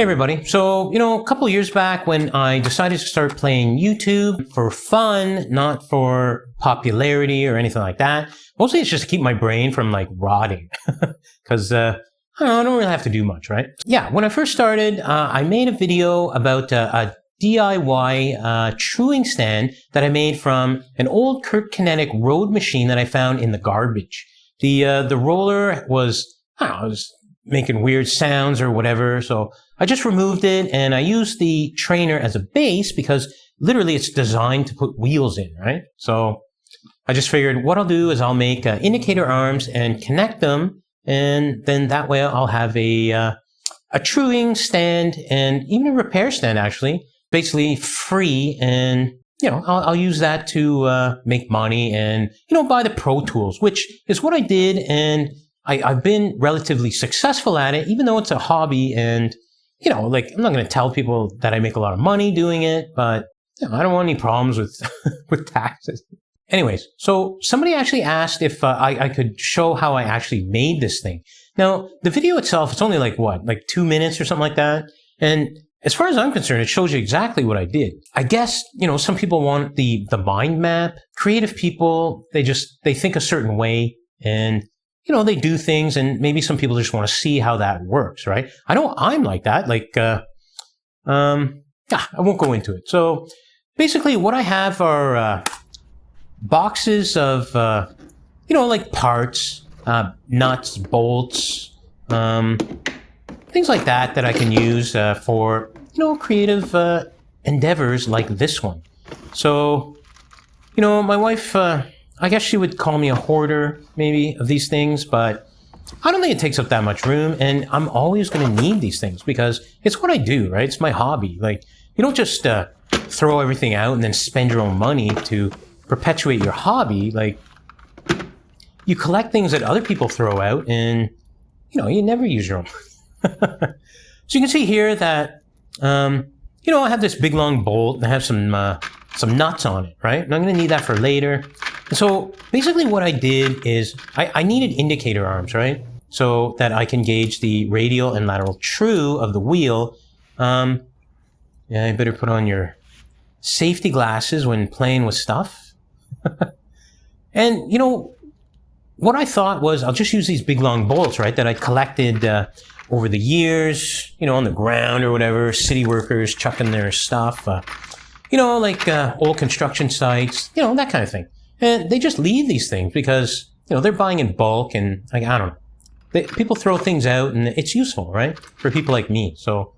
Hey everybody. So, a couple of years back when I decided to start playing YouTube for fun, not for popularity or anything like that, mostly it's just to keep my brain from rotting because I don't really have to do much, right? Yeah, when I first started, I made a video about a DIY truing stand that I made from an old Kurt Kinetic Road Machine that I found in the garbage. The roller was, it was making weird sounds or whatever, so I just removed it and I used the trainer as a base because literally it's designed to put wheels in, right? So I just figured what I'll do is I'll make indicator arms and connect them, and then that way I'll have a truing stand and even a repair stand, actually, basically free, and I'll use that to make money and buy the Pro Tools, which is what I did, and I've been relatively successful at it, even though it's a hobby, and I'm not going to tell people that I make a lot of money doing it, but I don't want any problems with with taxes. Anyways, so somebody actually asked if I could show how I actually made this thing. Now, the video itself, it's only like 2 minutes or something like that. And as far as I'm concerned, it shows you exactly what I did. I guess, some people want the mind map. Creative people, they think a certain way, and they do things, and maybe some people just want to see how that works, right? I know I'm like that. I won't go into it. So basically what I have are boxes of, parts, nuts, bolts, things like that I can use for, creative endeavors like this one. So, my wife, I guess she would call me a hoarder, maybe, of these things, but I don't think it takes up that much room, and I'm always going to need these things because it's what I do, right? It's my hobby. You don't just throw everything out and then spend your own money to perpetuate your hobby. You collect things that other people throw out, and, you never use your own. So you can see here that, I have this big long bolt, and I have some nuts on it, right? And I'm going to need that for later. And so basically what I did is I needed indicator arms, right? So that I can gauge the radial and lateral true of the wheel. Yeah, you better put on your safety glasses when playing with stuff. And, what I thought was I'll just use these big long bolts, right, that I collected over the years, on the ground or whatever, city workers chucking their stuff, old construction sites, that kind of thing. And they just leave these things because, they're buying in bulk, and I don't know. People throw things out, and it's useful, right, for people like me. So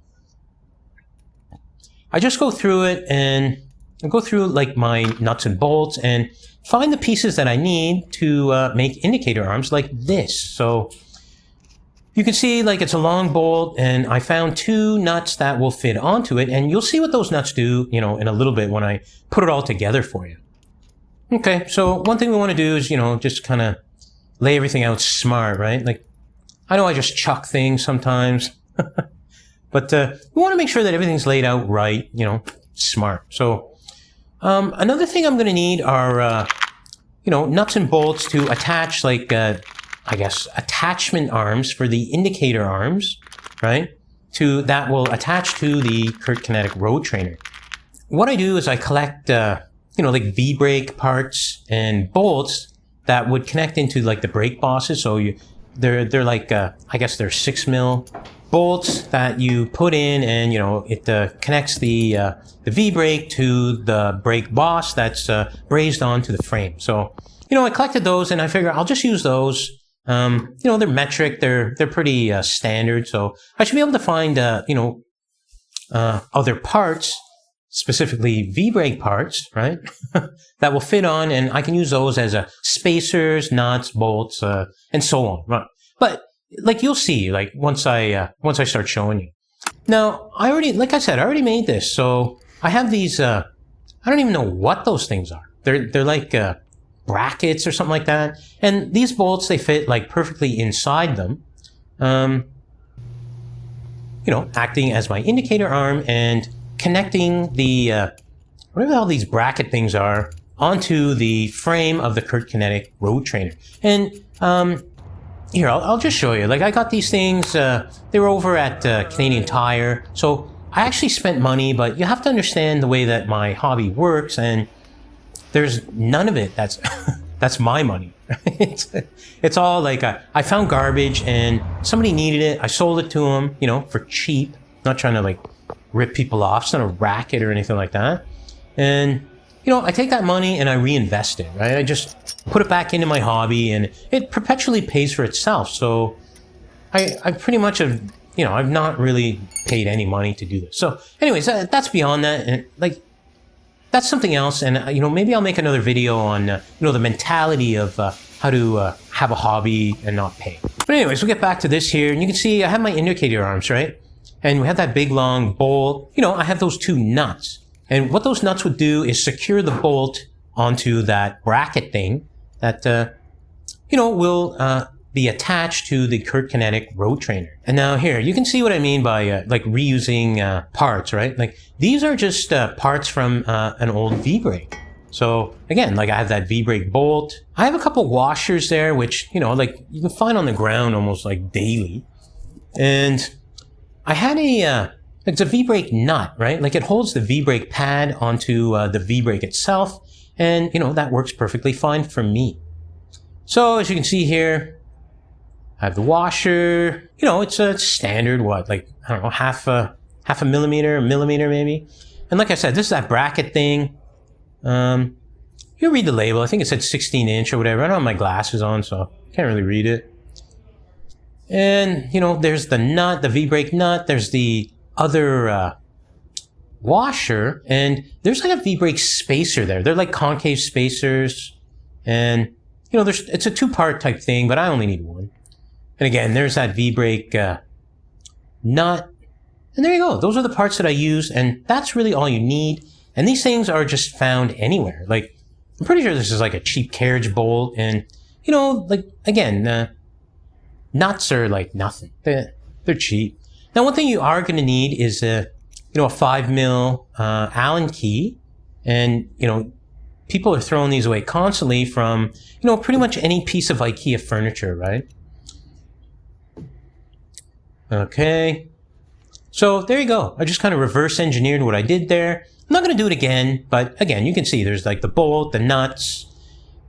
I just go through it, and I go through my nuts and bolts and find the pieces that I need to make indicator arms like this. So you can see it's a long bolt, and I found 2 nuts that will fit onto it, and you'll see what those nuts do, in a little bit when I put it all together for you. Okay, so one thing we want to do is, just kind of lay everything out smart, right? I know I just chuck things sometimes, but we want to make sure that everything's laid out right, smart. So another thing I'm going to need are, nuts and bolts to attach, attachment arms for the indicator arms, right? That will attach to the Kurt Kinetic Road Trainer. What I do is I collect, V-brake parts and bolts that would connect into the brake bosses. So they're they're 6 mil bolts that you put in, and it connects the V-brake to the brake boss that's brazed onto the frame. So I collected those, and I figure I'll just use those. They're metric, they're pretty standard, so I should be able to find other parts, specifically V-brake parts, right, that will fit on, and I can use those as spacers, nuts, bolts, and so on. Right. But you'll see, once I start showing you. Now, I already made this, so I have these. I don't even know what those things are. They're brackets or something like that, and these bolts, they fit perfectly inside them. Acting as my indicator arm and connecting the whatever the hell these bracket things are onto the frame of the Kurt Kinetic Road Trainer. And here, I'll just show you. Like, I got these things, they were over at Canadian Tire. So I actually spent money, but you have to understand the way that my hobby works, and there's none of it that's that's my money. It's all like I found garbage and somebody needed it. I sold it to them, you know, for cheap. Not trying to like rip people off. It's not a racket or anything like that. And you know, I take that money and I reinvest it, right? I just put it back into my hobby and it perpetually pays for itself. So I pretty much have, you know, I've not really paid any money to do this. So anyways, that's beyond that. And like, that's something else. And, you know, maybe I'll make another video on, you know, the mentality of how to have a hobby and not pay. But anyways, we'll get back to this here. And you can see I have my indicator arms, right? And we have that big long bolt. You know, I have those two nuts. And what those nuts would do is secure the bolt onto that bracket thing that, you know, will be attached to the Kurt Kinetic Road Trainer. And now here, you can see what I mean by like reusing parts, right? Like these are just parts from an old V-brake. So again, like I have that V-brake bolt. I have a couple washers there, which, you know, like you can find on the ground almost like daily. And I had it's a V-brake nut, right? Like it holds the V-brake pad onto the V-brake itself. And, you know, that works perfectly fine for me. So as you can see here, I have the washer. You know, it's a standard, what, like, I don't know, half a millimeter, a millimeter maybe. And like I said, this is that bracket thing. You read the label. I think it said 16-inch or whatever. I don't have my glasses on, so I can't really read it. And, you know, there's the nut, the V-brake nut. There's the other washer, and there's like a V-brake spacer there. They're like concave spacers, and you know, it's a two-part type thing, but I only need one. And again, there's that V-brake nut, and there you go. Those are the parts that I use, and that's really all you need. And these things are just found anywhere. Like, I'm pretty sure this is like a cheap carriage bolt, and you know, like again, nuts are like nothing. They're cheap. Now, one thing you are going to need is you know, a 5mm Allen key, and you know, people are throwing these away constantly from, you know, pretty much any piece of IKEA furniture, right? Okay, so there you go. I just kind of reverse engineered what I did there. I'm not going to do it again, but again, you can see there's like the bolt, the nuts,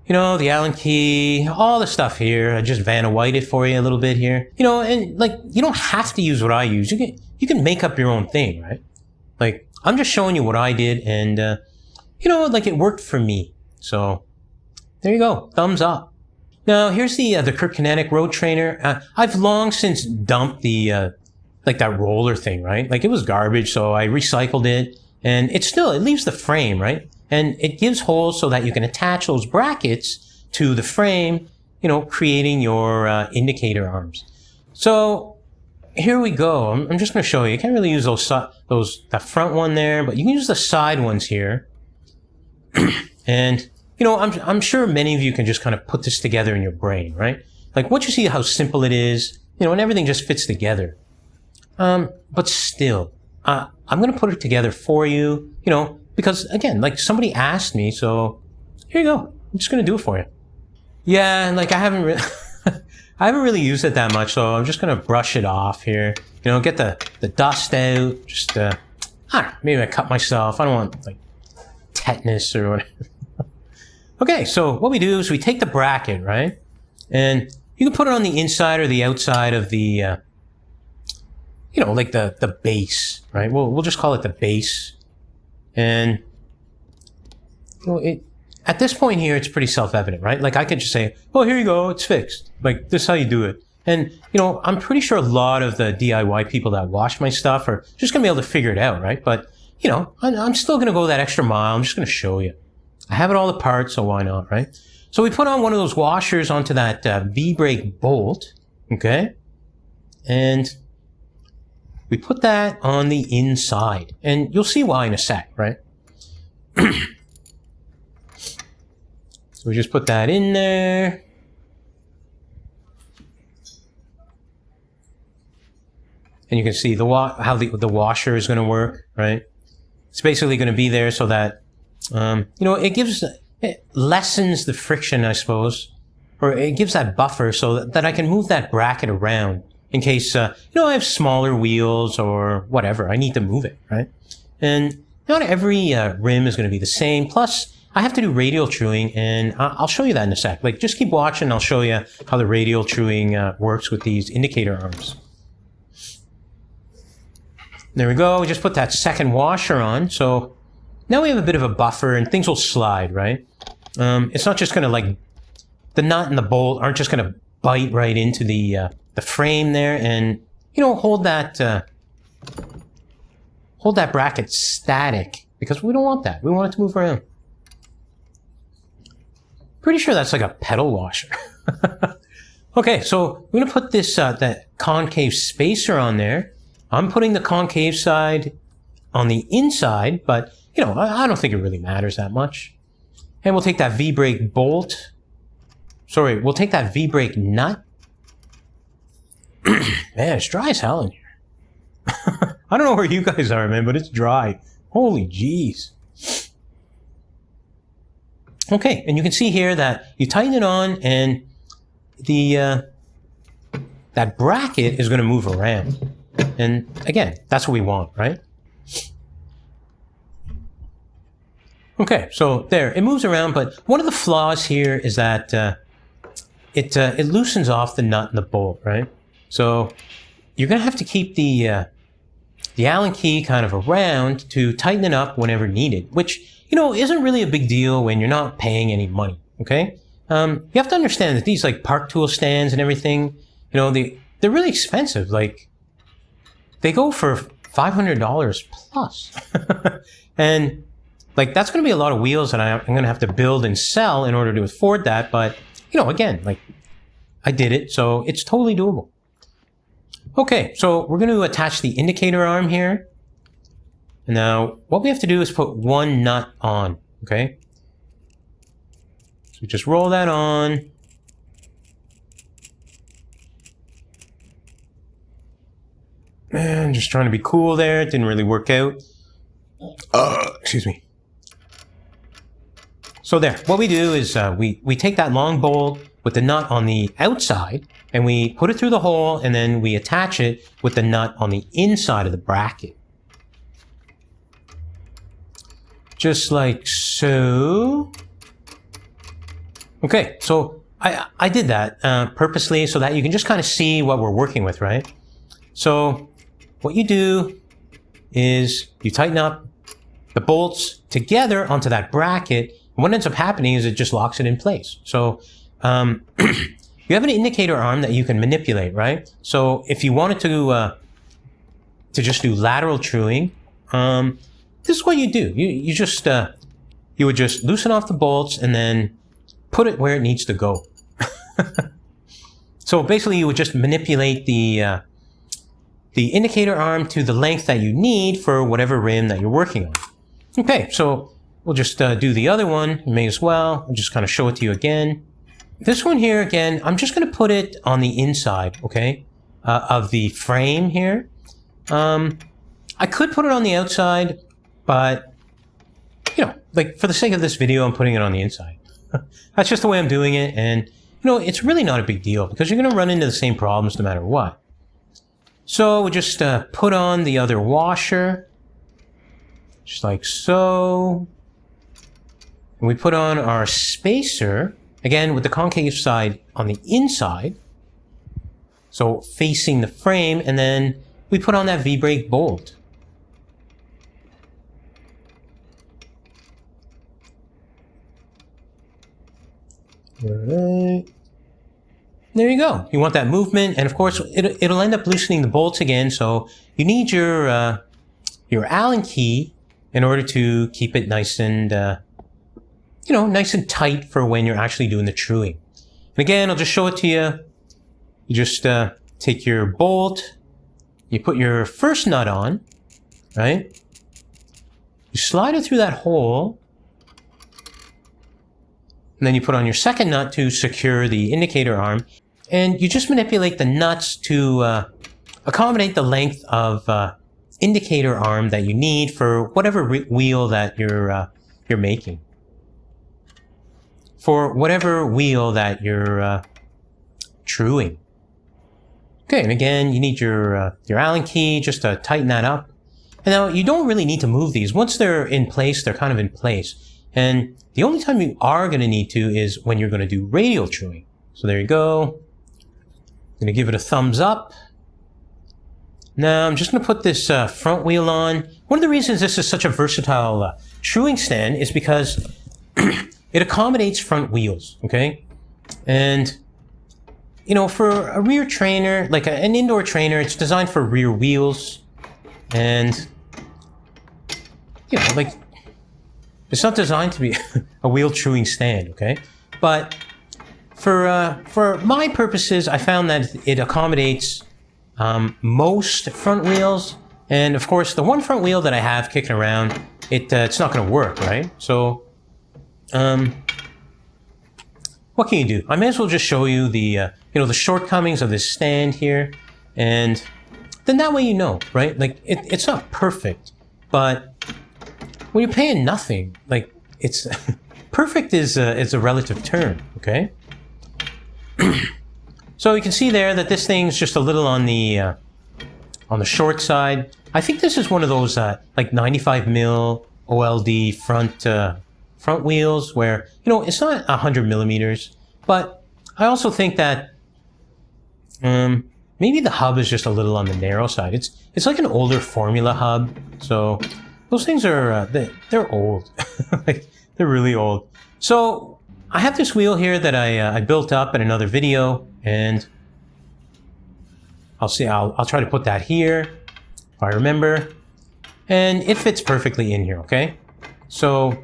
you know, the Allen key, all the stuff here. I just Vanna White it for you a little bit here. You know, and like, you don't have to use what I use. You can make up your own thing, right? Like, I'm just showing you what I did, and, you know, like it worked for me. So there you go. Thumbs up. Now, here's the Kurt Kinetic Road Trainer. I've long since dumped the, like that roller thing, right? Like it was garbage, so I recycled it, and it leaves the frame, right? And it gives holes so that you can attach those brackets to the frame, you know, creating your indicator arms. So here we go. I'm just going to show you. You can't really use that front one there, but you can use the side ones here. And, you know, I'm sure many of you can just kind of put this together in your brain, right? Like once you see how simple it is, you know, and everything just fits together. But still, I'm going to put it together for you, you know, because again, like somebody asked me, so here you go. I'm just going to do it for you. Yeah, like I haven't really used it that much, so I'm just going to brush it off here. You know, get the dust out. Just, I don't know, maybe I cut myself. I don't want like tetanus or whatever. Okay, so what we do is we take the bracket, right? And you can put it on the inside or the outside of the, you know, like the base, right? We'll just call it the base. And well, at this point here, it's pretty self-evident, right? Like I could just say, oh, here you go, it's fixed. Like this is how you do it. And, you know, I'm pretty sure a lot of the DIY people that wash my stuff are just going to be able to figure it out, right? But, you know, I'm still going to go that extra mile. I'm just going to show you. I have it all apart, so why not, right? So we put on one of those washers onto that V-brake bolt, okay? And we put that on the inside, and you'll see why in a sec, right? So we just put that in there. And you can see how the washer is going to work, right? It's basically going to be there so that, you know, it lessens the friction, I suppose, or it gives that buffer so that I can move that bracket around in case, I have smaller wheels or whatever. I need to move it, right? And not every rim is going to be the same. Plus, I have to do radial truing, and I'll show you that in a sec. Like, just keep watching. I'll show you how the radial truing works with these indicator arms. There we go. We just put that second washer on. So now we have a bit of a buffer, and things will slide, right? It's not just going to, like, the nut and the bolt aren't just going to bite right into the frame there and, hold that bracket static, because we don't want that. We want it to move around. Pretty sure that's like a pedal washer. Okay, so we're going to put this, that concave spacer on there. I'm putting the concave side on the inside, but, I don't think it really matters that much. And we'll take that V-brake bolt. Sorry, we'll take that V-brake nut. Man, it's dry as hell in here. I don't know where you guys are, man, but it's dry. Holy jeez. Okay, and you can see here that you tighten it on, and the that bracket is going to move around. And again, that's what we want, right? Okay, so there, it moves around, but one of the flaws here is that it loosens off the nut and the bolt, right? So you're going to have to keep the Allen key kind of around to tighten it up whenever needed, which, isn't really a big deal when you're not paying any money, okay? You have to understand that these, like, park tool stands and everything, they're really expensive. Like, they go for $500 plus. And, like, that's going to be a lot of wheels that I'm going to have to build and sell in order to afford that. But, again, like, I did it, so it's totally doable. Okay, so we're going to attach the indicator arm here. And now, what we have to do is put one nut on, okay? So just roll that on. Man, just trying to be cool there. It didn't really work out. Excuse me. So there, what we do is we take that long bolt with the nut on the outside, and we put it through the hole, and then we attach it with the nut on the inside of the bracket. Just like so. Okay, so I did that purposely so that you can just kind of see what we're working with, right? So what you do is you tighten up the bolts together onto that bracket. And what ends up happening is it just locks it in place. So you have an indicator arm that you can manipulate, right? So if you wanted to just do lateral truing, this is what you do. You just you would just loosen off the bolts and then put it where it needs to go. So basically, you would just manipulate the indicator arm to the length that you need for whatever rim that you're working on. Okay, so we'll just do the other one. You may as well. I'll just kind of show it to you again. This one here, again, I'm just going to put it on the inside, okay, of the frame here. I could put it on the outside, but, like, for the sake of this video, I'm putting it on the inside. That's just the way I'm doing it, and, it's really not a big deal because you're going to run into the same problems no matter what. So we'll just put on the other washer, just like so. And we put on our spacer, again, with the concave side on the inside, so facing the frame, and then we put on that V-brake bolt. All right. There you go. You want that movement, and of course, it'll end up loosening the bolts again. So you need your Allen key in order to keep it nice and nice and tight for when you're actually doing the truing. And again, I'll just show it to you. You just take your bolt, you put your first nut on, right? You slide it through that hole. And then you put on your second nut to secure the indicator arm. And you just manipulate the nuts to accommodate the length of indicator arm that you need for whatever wheel that you're making. for whatever wheel that you're truing. Okay, and again, you need your Allen key just to tighten that up. And now you don't really need to move these. Once they're in place, they're kind of in place. And the only time you are going to need to is when you're going to do radial truing. So there you go. I'm going to give it a thumbs up. Now I'm just going to put this front wheel on. One of the reasons this is such a versatile truing stand is because it accommodates front wheels, okay? And, you know, for a rear trainer, like an indoor trainer, it's designed for rear wheels. And, you know, like, it's not designed to be a wheel truing stand, okay? But for my purposes, I found that it accommodates most front wheels. And of course, the one front wheel that I have kicking around, it's not going to work, right? So, what can you do? I may as well just show you the the shortcomings of this stand here, and then that way you know, right? Like it's not perfect, but when you're paying nothing, like it's perfect is a relative term, okay? So you can see there that this thing's just a little on the short side. I think this is one of those like 95 mil OLD front wheels where, you know, it's not 100 millimeters, but I also think that maybe the hub is just a little on the narrow side. It's like an older Formula hub, so those things are they're old, like they're really old. So I have this wheel here that I built up in another video, and I'll try to put that here if I remember, and it fits perfectly in here. Okay, so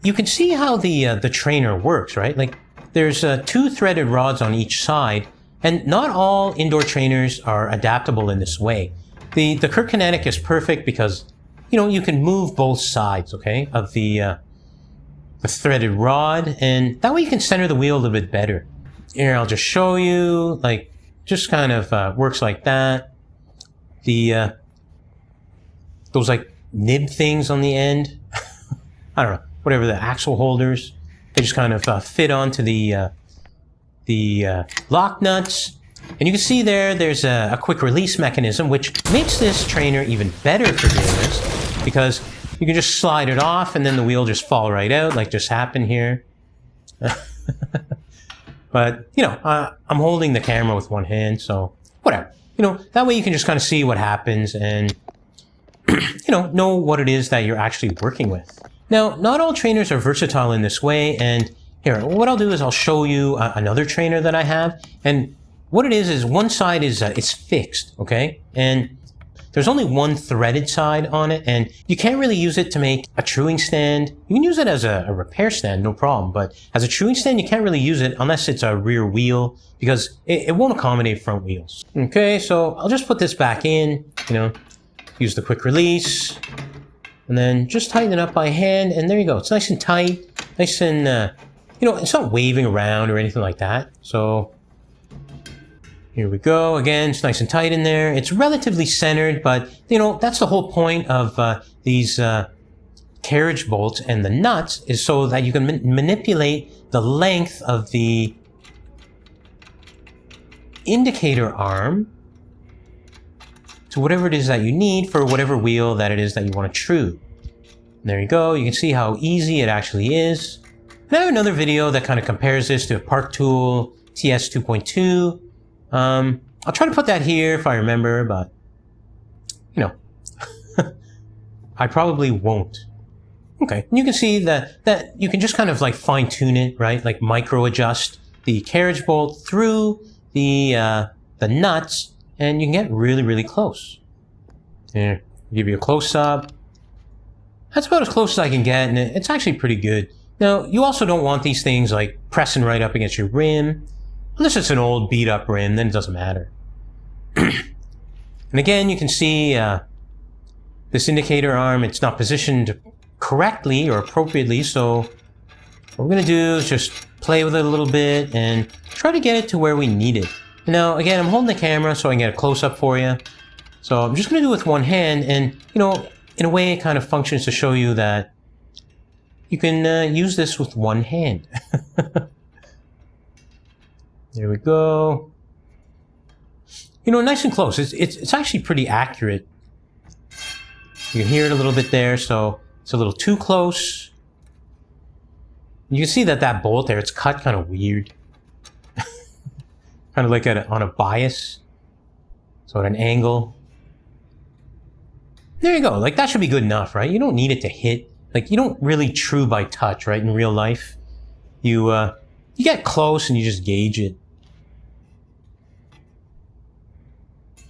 you can see how the trainer works, right? Like there's 2 threaded rods on each side, and not all indoor trainers are adaptable in this way. The Kurt Kinetic is perfect because, you know, you can move both sides, okay, of the threaded rod, and that way you can center the wheel a little bit better. Here, I'll just show you, like, just kind of works like that. The those like nib things on the end, I don't know, whatever, the axle holders, they just kind of fit onto the lock nuts. And you can see there's a quick release mechanism, which makes this trainer even better for doing this, because you can just slide it off and then the wheel just fall right out, like just happened here. But, you know, I'm holding the camera with one hand, so whatever. You know, that way you can just kind of see what happens and, you know what it is that you're actually working with. Now, not all trainers are versatile in this way, and here, what I'll do is I'll show you another trainer that I have, and what it is one side is it's fixed, okay? And there's only one threaded side on it, and you can't really use it to make a truing stand. You can use it as a repair stand, no problem, but as a truing stand, you can't really use it unless it's a rear wheel, because it won't accommodate front wheels. Okay, so I'll just put this back in, you know, use the quick release, and then just tighten it up by hand, and there you go. It's nice and tight, nice and, you know, it's not waving around or anything like that. So here we go. Again, it's nice and tight in there. It's relatively centered, but, you know, that's the whole point of these carriage bolts and the nuts, is so that you can manipulate the length of the indicator arm to whatever it is that you need for whatever wheel that it is that you want to true. And there you go. You can see how easy it actually is. And I have another video that kind of compares this to a Park Tool TS 2.2. I'll try to put that here if I remember, but, you know, I probably won't. Okay, and you can see that you can just kind of like fine tune it, right? Like micro adjust the carriage bolt through the nuts, and you can get really, really close. Here, I'll give you a close up. That's about as close as I can get, and it's actually pretty good. Now, you also don't want these things like pressing right up against your rim. Unless it's an old beat up rim, then it doesn't matter. And again, you can see this indicator arm, it's not positioned correctly or appropriately, so what we're going to do is just play with it a little bit and try to get it to where we need it. Now, again, I'm holding the camera so I can get a close-up for you. So I'm just going to do it with one hand, and, you know, in a way it kind of functions to show you that you can use this with one hand. There we go. You know, nice and close. It's actually pretty accurate. You can hear it a little bit there, so it's a little too close. You can see that that bolt there, it's cut kind of weird. Kind of like on a bias. So at an angle. There you go. Like, that should be good enough, right? You don't need it to hit. Like, you don't really true by touch, right? In real life. You get close and you just gauge it.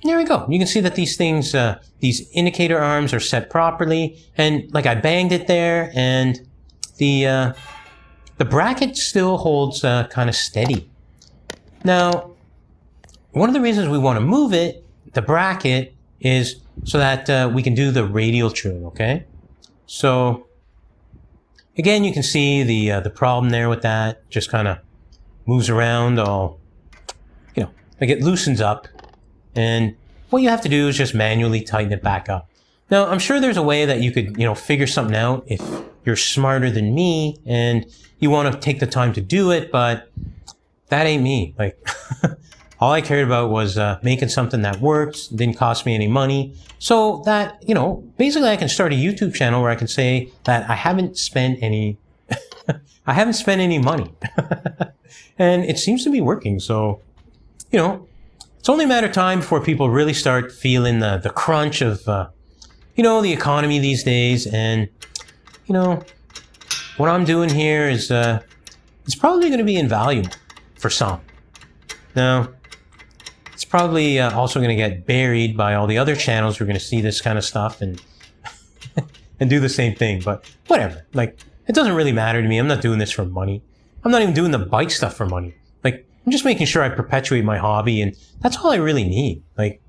There we go. You can see that these things, these indicator arms are set properly. And like, I banged it there, and the bracket still holds kind of steady. Now, one of the reasons we want to move it, the bracket, is so that we can do the radial trim, okay? So, again, you can see the problem there with that. Just kind of moves around all, you know, like it loosens up. And what you have to do is just manually tighten it back up. Now, I'm sure there's a way that you could, you know, figure something out if you're smarter than me and you want to take the time to do it, but that ain't me. Like, all I cared about was making something that works, didn't cost me any money, so that, you know, basically I can start a YouTube channel where I can say that I haven't spent any, I haven't spent any money, and it seems to be working. So, you know, it's only a matter of time before people really start feeling the crunch of, you know, the economy these days. And, you know, what I'm doing here is, it's probably going to be invaluable for some. Now, it's probably also going to get buried by all the other channels who are going to see this kind of stuff and and do the same thing. But whatever. Like, it doesn't really matter to me. I'm not doing this for money. I'm not even doing the bike stuff for money. Like, I'm just making sure I perpetuate my hobby, and that's all I really need. Like,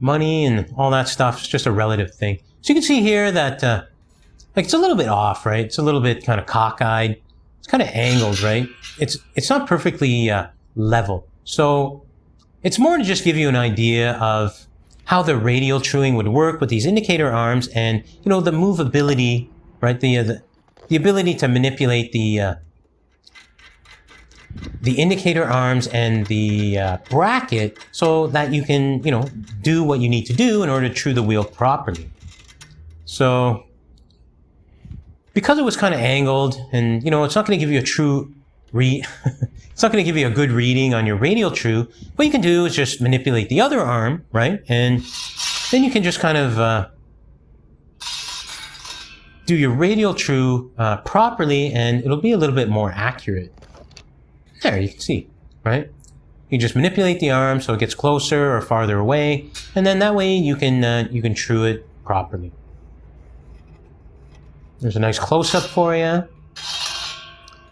money and all that stuff is just a relative thing. So you can see here that, like, it's a little bit off, right? It's a little bit kind of cockeyed. It's kind of angled, right? It's not perfectly level. So it's more to just give you an idea of how the radial truing would work with these indicator arms and, you know, the movability, right? The ability to manipulate the indicator arms and the bracket so that you can, you know, do what you need to do in order to true the wheel properly. So, because it was kind of angled, and, you know, it's not going to give you a true it's not going to give you a good reading on your radial true, what you can do is just manipulate the other arm, right? And then you can just kind of do your radial true properly, and it'll be a little bit more accurate. There, you can see, right? You just manipulate the arm so it gets closer or farther away, and then that way you can true it properly. There's a nice close-up for you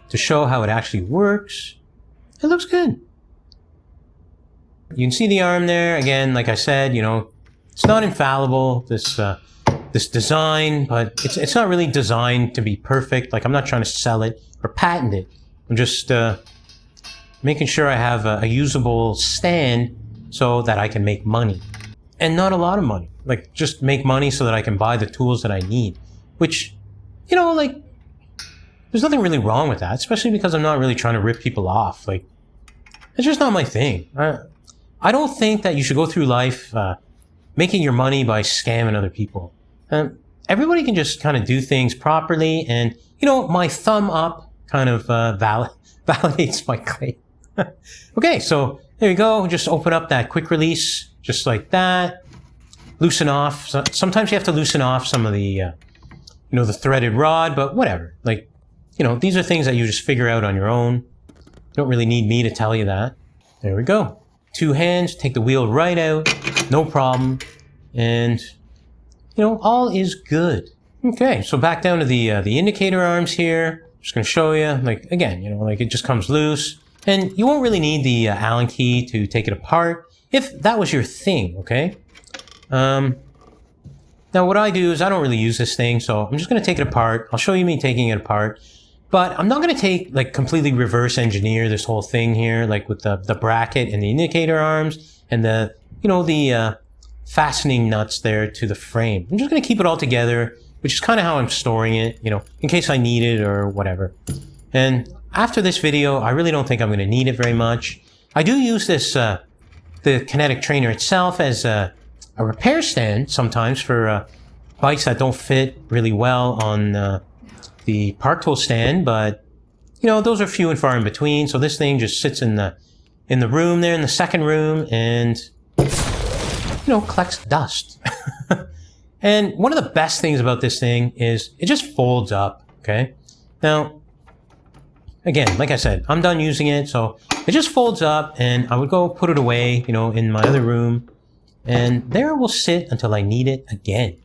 to show how it actually works. It looks good. You can see the arm there. Again, like I said, you know, it's not infallible, this design, but it's not really designed to be perfect. Like, I'm not trying to sell it or patent it. I'm just making sure I have a usable stand so that I can make money. And not a lot of money. Like, just make money so that I can buy the tools that I need. Which, you know, like, there's nothing really wrong with that, especially because I'm not really trying to rip people off. Like, it's just not my thing. I don't think that you should go through life making your money by scamming other people. Everybody can just kind of do things properly, and, you know, my thumb up kind of validates my claim. Okay, so there you go. Just open up that quick release, just like that. Loosen off. So sometimes you have to loosen off some of the, you know, the threaded rod, but whatever. Like, you know, these are things that you just figure out on your own. You don't really need me to tell you that. There we go. 2 hands, take the wheel right out, no problem. And, you know, all is good. Okay, so back down to the indicator arms here. Just gonna show you, like, again, you know, like, it just comes loose. And you won't really need the Allen key to take it apart if that was your thing, okay? Now what I do is I don't really use this thing, so I'm just gonna take it apart. I'll show you me taking it apart. But I'm not gonna completely reverse engineer this whole thing here, like with the bracket and the indicator arms and the, you know, the fastening nuts there to the frame. I'm just going to keep it all together, which is kind of how I'm storing it, you know, in case I need it or whatever. And after this video, I really don't think I'm going to need it very much. I do use this, the Kinetic trainer itself as a repair stand sometimes for bikes that don't fit really well on the park tool stand, but you know, those are few and far in between. So this thing just sits in the room there, in the second room, and you know, collects dust. And one of the best things about this thing is it just folds up. Okay, now again, like I said, I'm done using it, so it just folds up, and I would go put it away, you know, in my other room, and there it will sit until I need it again.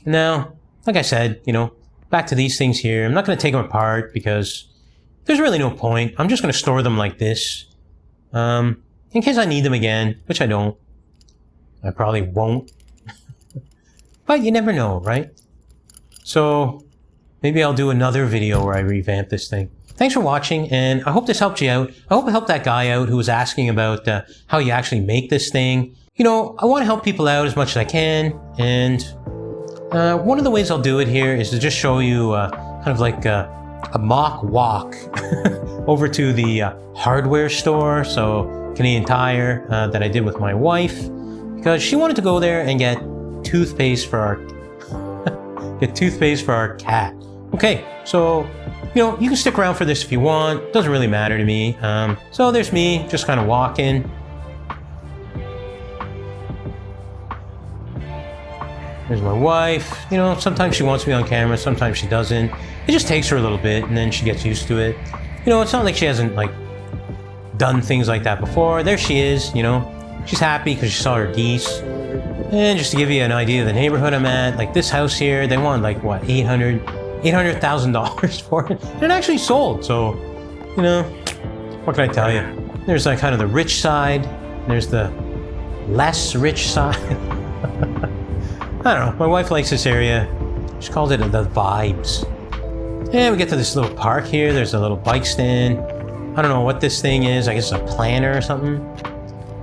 Now, like I said, you know, back to these things here. I'm not going to take them apart because there's really no point. I'm just going to store them like this, in case I need them again, which I don't. I probably won't. But you never know, right? So maybe I'll do another video where I revamp this thing. Thanks for watching, and I hope this helped you out. I hope it helped that guy out who was asking about how you actually make this thing. You know, I want to help people out as much as I can, and one of the ways I'll do it here is to just show you kind of like a mock walk over to the hardware store, so Canadian Tire, that I did with my wife, because she wanted to go there and get toothpaste for our cat. Okay, so you know, you can stick around for this if you want. Doesn't really matter to me. So there's me just kind of walking. There's my wife. You know, sometimes she wants me on camera, sometimes she doesn't. It just takes her a little bit, and then she gets used to it. You know, it's not like she hasn't like done things like that before. There she is. You know, she's happy because she saw her geese. And just to give you an idea of the neighborhood I'm at, like this house here, they want like what, $800,000 for it. And it actually sold. So, you know, what can I tell you? There's like kind of the rich side. There's the less rich side. I don't know. My wife likes this area. She calls it the vibes. And we get to this little park here. There's a little bike stand. I don't know what this thing is. I guess it's a planner or something.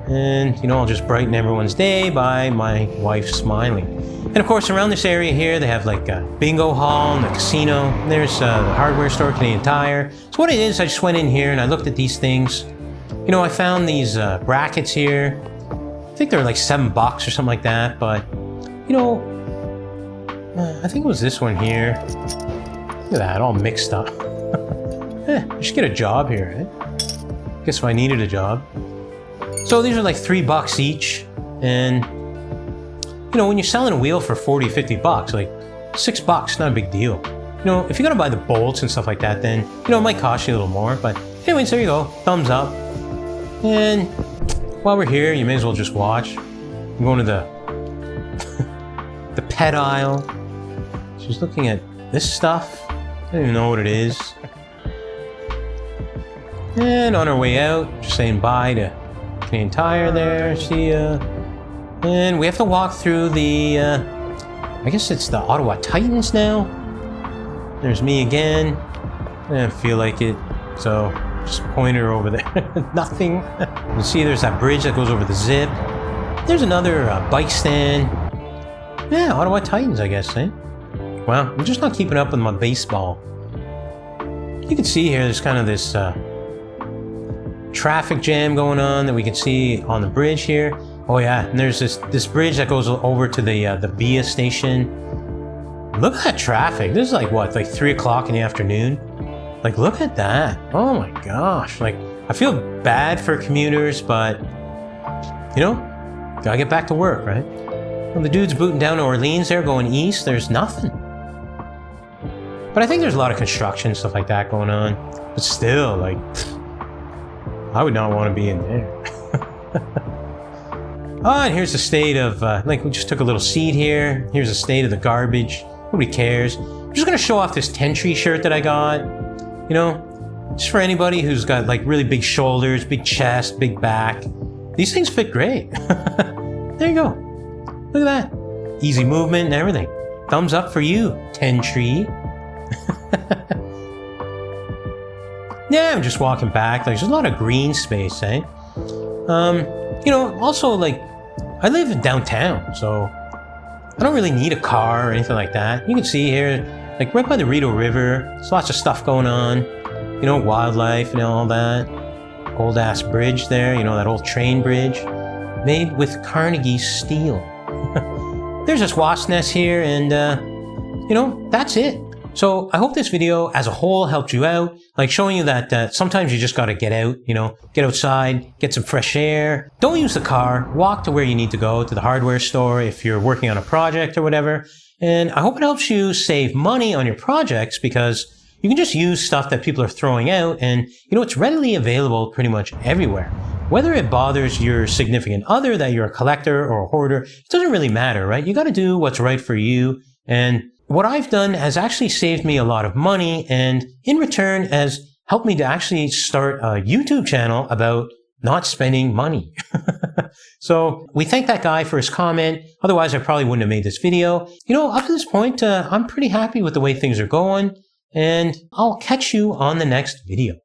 And, you know, I'll just brighten everyone's day by my wife smiling. And of course, around this area here, they have like a bingo hall and a casino. There's the hardware store, Canadian Tire. So what it is, I just went in here and I looked at these things. You know, I found these brackets here. I think they're like $7 or something like that. But, you know, I think it was this one here. Look at that, all mixed up. I should get a job here, right? Guess if I needed a job. So these are like $3 each, and you know, when you're selling a wheel for 40, 50 bucks, like $6, not a big deal. You know, if you're gonna buy the bolts and stuff like that, then you know, it might cost you a little more. But anyways, there you go, thumbs up. And while we're here, you may as well just watch. I'm going to the the pet aisle. She's looking at this stuff. I don't even know what it is. And on our way out, just saying bye to Canadian Tire there, see ya. And we have to walk through the, I guess it's the Ottawa Titans now. There's me again. I didn't feel like it, so just point her over there. Nothing. You see there's that bridge that goes over the zip. There's another bike stand. Yeah, Ottawa Titans, I guess, eh? Well, I'm just not keeping up with my baseball. You can see here, there's kind of this traffic jam going on that we can see on the bridge here. Oh yeah, and there's this bridge that goes over to the VIA station. Look at that traffic. This is like what, like 3 o'clock in the afternoon? Like, look at that. Oh my gosh. Like, I feel bad for commuters, but you know, gotta get back to work, right? Well, the dude's booting down to Orleans there, going east. There's nothing. But I think there's a lot of construction, stuff like that going on. But still, like, I would not want to be in there. Oh, and here's the state of, like, we just took a little seat here. Here's the state of the garbage. Nobody cares. I'm just going to show off this Tentry shirt that I got. You know, just for anybody who's got, like, really big shoulders, big chest, big back. These things fit great. There you go. Look at that. Easy movement and everything. Thumbs up for you, Tentry. Yeah, I'm just walking back. Like, there's a lot of green space, eh? You know, also, like, I live in downtown, so I don't really need a car or anything like that. You can see here, like right by the Rideau River, there's lots of stuff going on. You know, wildlife and all that. Old ass bridge there, you know, that old train bridge. Made with Carnegie steel. There's this wasp nest here, and you know, that's it. So I hope this video as a whole helped you out, like showing you that sometimes you just got to get out, you know, get outside, get some fresh air. Don't use the car, walk to where you need to go, to the hardware store if you're working on a project or whatever. And I hope it helps you save money on your projects, because you can just use stuff that people are throwing out, and you know, it's readily available pretty much everywhere. Whether it bothers your significant other that you're a collector or a hoarder, it doesn't really matter, right? You got to do what's right for you. And what I've done has actually saved me a lot of money, and in return has helped me to actually start a YouTube channel about not spending money. So we thank that guy for his comment. Otherwise, I probably wouldn't have made this video. You know, up to this point, I'm pretty happy with the way things are going, and I'll catch you on the next video.